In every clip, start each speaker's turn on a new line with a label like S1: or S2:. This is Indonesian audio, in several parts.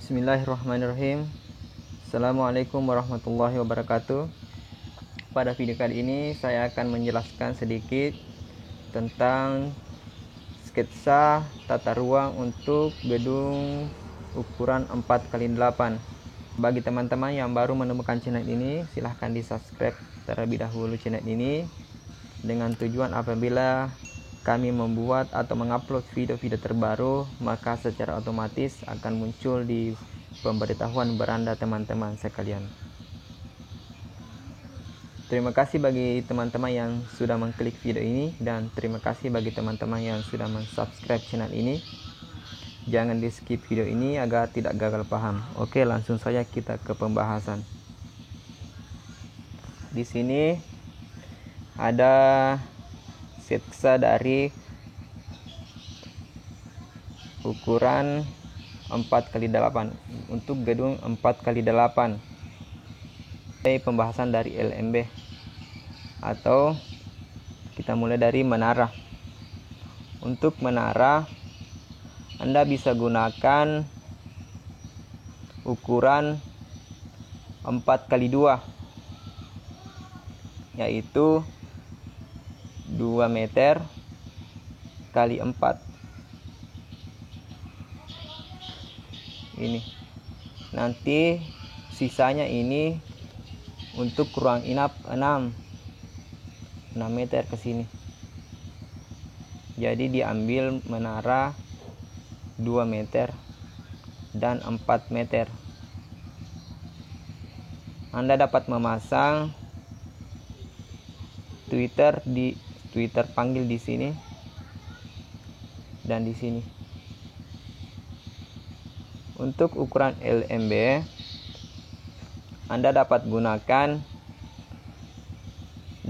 S1: Bismillahirrahmanirrahim. Assalamualaikum warahmatullahi wabarakatuh. Pada video kali ini saya akan menjelaskan sedikit tentang sketsa tata ruang untuk gedung ukuran 4x8. Bagi teman-teman yang baru menemukan channel ini, silahkan di subscribe terlebih dahulu channel ini, dengan tujuan apabila kami membuat atau mengupload video-video terbaru, maka secara otomatis akan muncul di pemberitahuan beranda teman-teman sekalian. Terima kasih bagi teman-teman yang sudah mengklik video ini, dan terima kasih bagi teman-teman yang sudah mensubscribe channel ini. Jangan di skip video ini agar tidak gagal paham. Oke, langsung saja kita ke pembahasan. Di sini ada sketsa dari ukuran 4x8 untuk gedung 4x8. Pembahasan dari LMB, atau kita mulai dari menara. Untuk menara, Anda bisa gunakan ukuran 4x2, yaitu 2 meter kali 4. Ini nanti sisanya ini untuk ruang inap 6 meter ke sini. Jadi diambil menara 2 meter dan 4 meter. Anda dapat memasang Twitter panggil di sini dan di sini. Untuk ukuran LMB, Anda dapat gunakan 80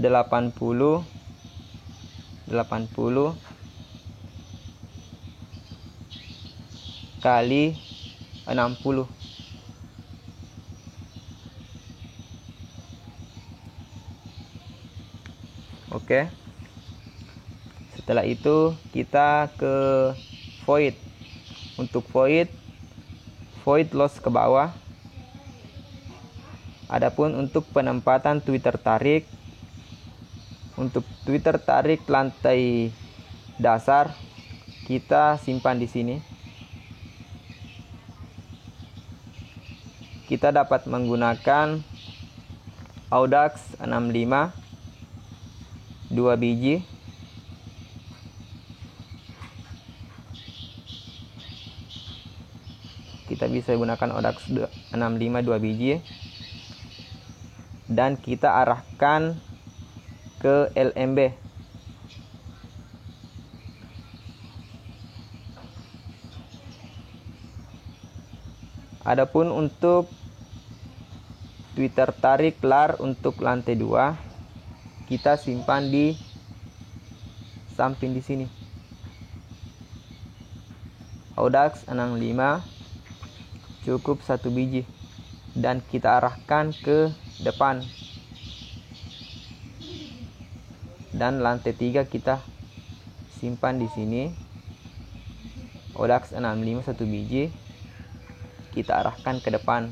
S1: kali 60. Oke. Setelah itu kita ke void. Untuk void loss ke bawah. Adapun untuk penempatan Twitter tarik, untuk Twitter tarik lantai dasar kita simpan di sini. Kita dapat menggunakan Audax 65 2 biji. Kita bisa gunakan Audax 65 2 biji, dan kita arahkan ke LMB. Adapun untuk Twitter tarik lar untuk lantai 2, kita simpan di samping di sini. Audax 65 cukup 1 biji, dan kita arahkan ke depan. Dan lantai 3 kita simpan di sini. Audax 65 1 biji, kita arahkan ke depan.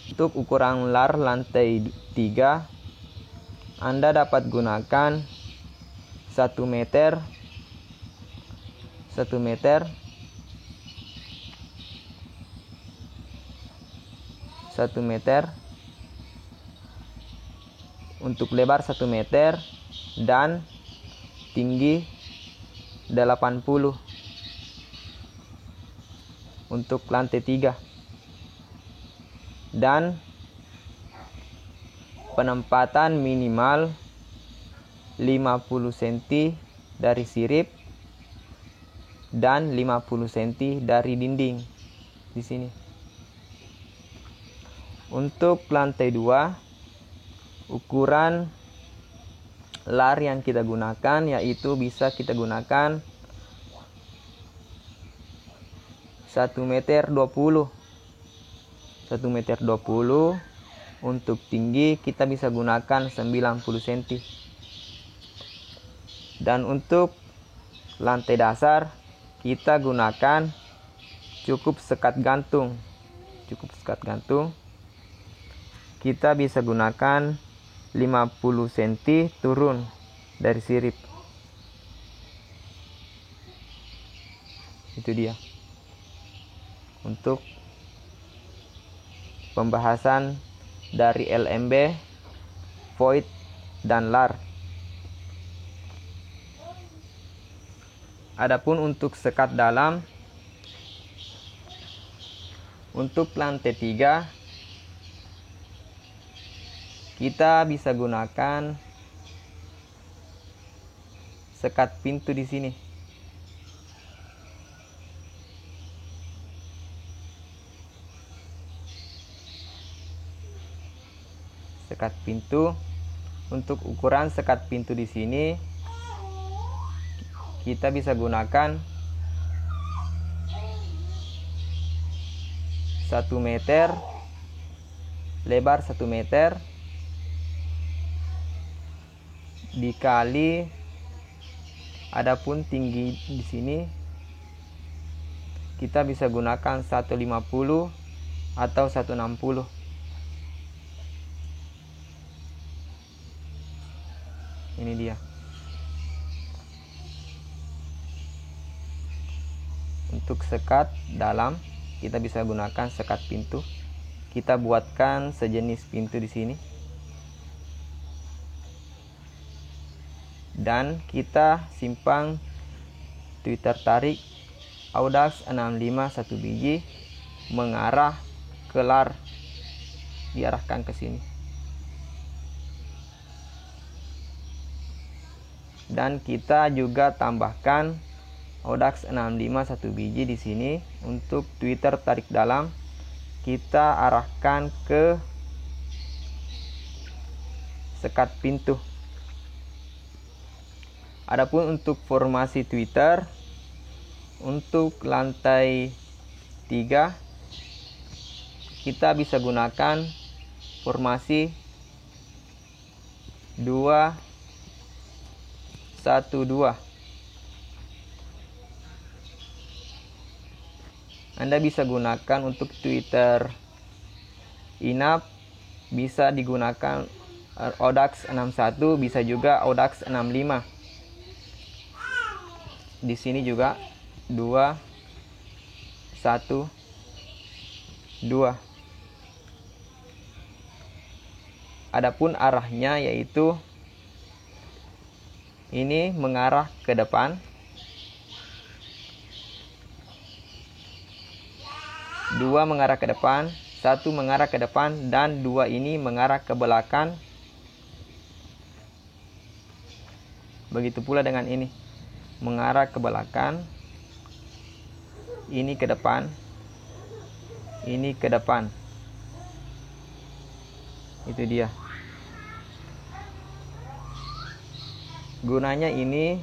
S1: Untuk ukuran lar lantai 3, Anda dapat gunakan 1 meter 1 meter 1 meter untuk lebar 1 meter dan tinggi 80 untuk lantai 3, dan penempatan minimal 50 cm dari sirip dan 50 cm dari dinding di sini. Untuk lantai 2, ukuran lar yang kita gunakan yaitu bisa kita gunakan 1 meter 20. 1 meter 20. Untuk tinggi kita bisa gunakan 90 cm. Dan untuk lantai dasar kita gunakan cukup sekat gantung. Kita bisa gunakan 50 cm turun dari sirip. Itu dia untuk pembahasan dari LMB, void, dan lar. Adapun untuk sekat dalam, untuk lantai 3 kita bisa gunakan sekat pintu di sini. Sekat pintu, untuk ukuran sekat pintu di sini kita bisa gunakan 1 meter, lebar 1 meter dikali, adapun tinggi di sini kita bisa gunakan 150 atau 160. Ini dia. Untuk sekat dalam kita bisa gunakan sekat pintu. Kita buatkan sejenis pintu di sini. Dan kita simpang tweeter tarik Audax 65 1 biji mengarah ke lar, diarahkan ke sini. Dan kita juga tambahkan Audax 65 1 biji di sini untuk tweeter tarik dalam, kita arahkan ke sekat pintu. Adapun untuk formasi tweeter untuk lantai 3 kita bisa gunakan formasi 2-1-2. Anda bisa gunakan untuk tweeter inap, bisa digunakan Audax 61, bisa juga Audax 65. Di sini juga 2-1-2. Adapun arahnya yaitu ini mengarah ke depan, 2 mengarah ke depan, 1 mengarah ke depan, dan 2 ini mengarah ke belakang. Begitu pula dengan ini, mengarah ke belakang, ini ke depan, ini ke depan. Itu dia. Gunanya ini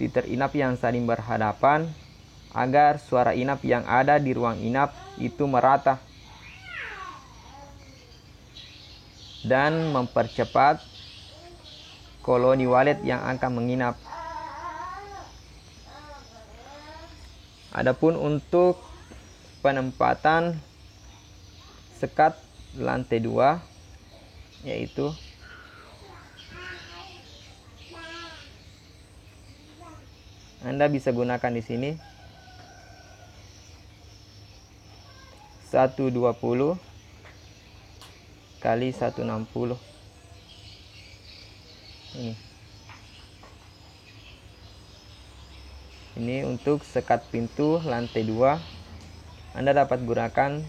S1: tweeter inap yang saling berhadapan agar suara inap yang ada di ruang inap itu merata dan mempercepat koloni walet yang akan menginap. Adapun untuk penempatan sekat lantai 2 yaitu Anda bisa gunakan di sini 120 kali 160. Ini untuk sekat pintu lantai 2. Anda dapat gunakan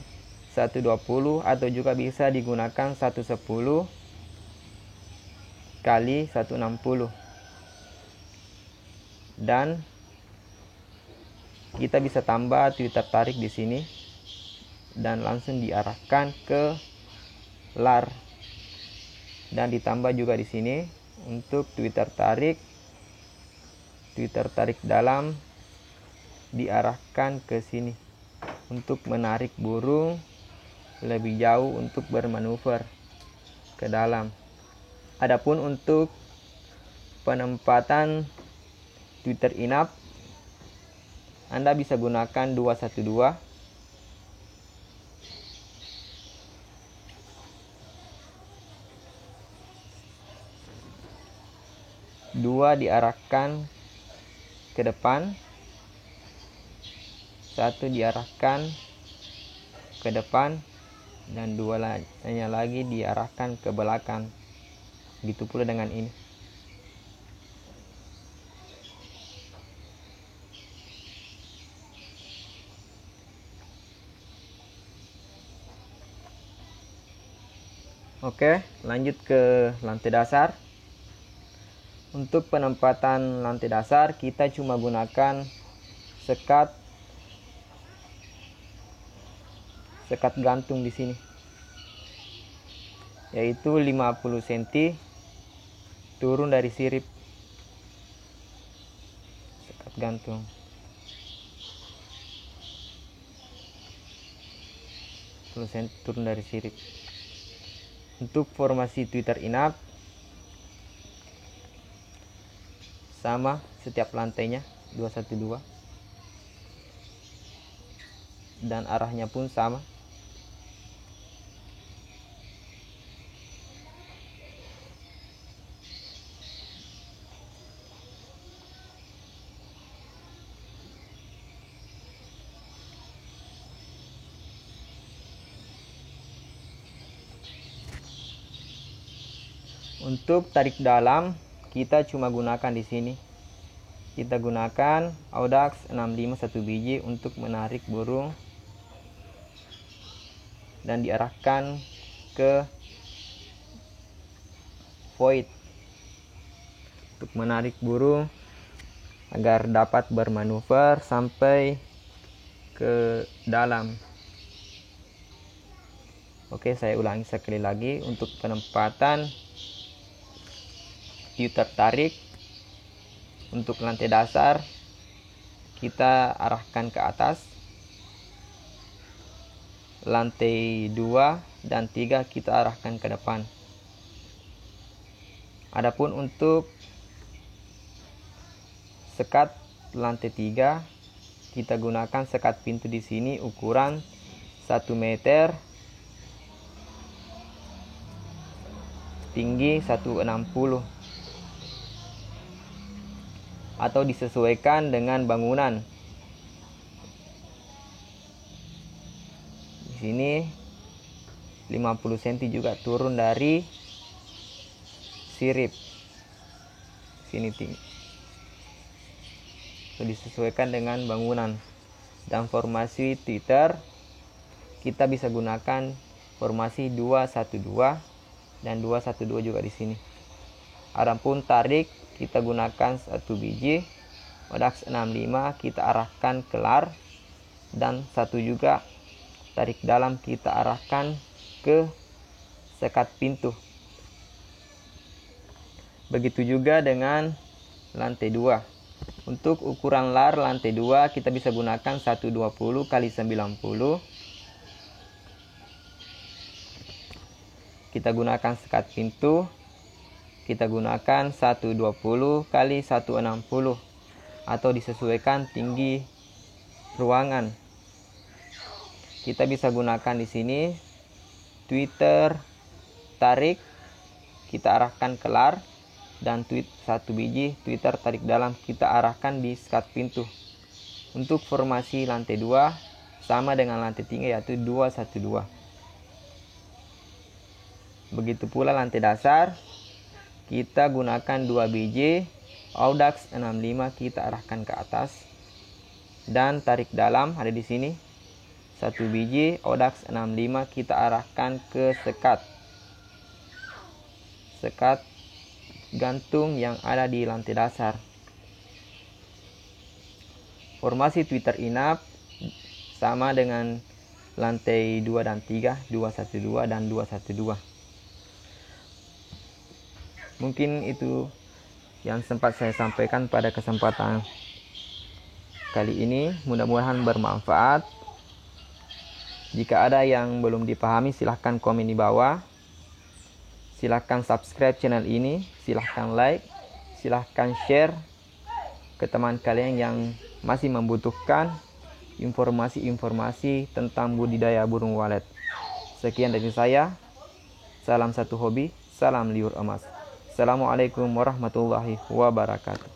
S1: 120 atau juga bisa digunakan 110 kali 160. Dan kita bisa tambah tweeter tarik di sini dan langsung diarahkan ke lar. Dan ditambah juga di sini untuk tweeter tarik dalam diarahkan ke sini untuk menarik burung lebih jauh untuk bermanuver ke dalam. Adapun untuk penempatan tweeter inap, Anda bisa gunakan 212. Dua diarahkan ke depan, satu diarahkan ke depan, dan dua lainnya lagi diarahkan ke belakang. Begitu pula dengan ini. Oke, lanjut ke lantai dasar. Untuk penempatan lantai dasar, kita cuma gunakan sekat gantung di sini, yaitu 50 cm turun dari sirip. Sekat gantung 10 cm turun dari sirip. Untuk formasi Twitter inap sama setiap lantainya 212, dan arahnya pun sama. Untuk tarik dalam, kita cuma gunakan di sini. Kita gunakan Audax 65 1 biji untuk menarik burung dan diarahkan ke void untuk menarik burung agar dapat bermanuver sampai ke dalam. Oke, saya ulangi sekali lagi. Untuk penempatan Twitter tarik untuk lantai dasar, kita arahkan ke atas. Lantai 2 dan 3 kita arahkan ke depan. Adapun untuk sekat lantai 3, kita gunakan sekat pintu di sini ukuran 1 meter, tinggi 160, atau disesuaikan dengan bangunan. Di sini 50 cm juga turun dari sirip. Sini tinggi. Atau disesuaikan dengan bangunan. Dan formasi Twitter kita bisa gunakan formasi 212 dan 212 juga di sini. Adapun tarik kita gunakan 1 biji Audax 65, kita arahkan kelar, dan satu juga tarik dalam kita arahkan ke sekat pintu. Begitu juga dengan lantai 2. Untuk ukuran lar lantai 2 kita bisa gunakan 120 x 90. Kita gunakan sekat pintu. Kita gunakan 120 x 160 atau disesuaikan tinggi ruangan. Kita bisa gunakan di sini Twitter tarik, kita arahkan kelar, dan satu biji Twitter tarik dalam kita arahkan di sekat pintu. Untuk formasi lantai 2 sama dengan lantai 3, yaitu 212. Begitu pula lantai dasar, kita gunakan 2 biji Audax 65, kita arahkan ke atas, dan tarik dalam ada di sini 1 biji Audax 65, kita arahkan ke sekat gantung yang ada di lantai dasar. Formasi Twitter inap sama dengan lantai 2 dan 3, 212 dan 212. Mungkin itu yang sempat saya sampaikan pada kesempatan kali ini. Mudah-mudahan bermanfaat. Jika ada yang belum dipahami, silahkan komen di bawah. Silahkan subscribe channel ini. Silahkan like. Silahkan share ke teman kalian yang masih membutuhkan informasi-informasi tentang budidaya burung walet. Sekian dari saya. Salam satu hobi, salam liur emas. Assalamualaikum warahmatullahi wabarakatuh.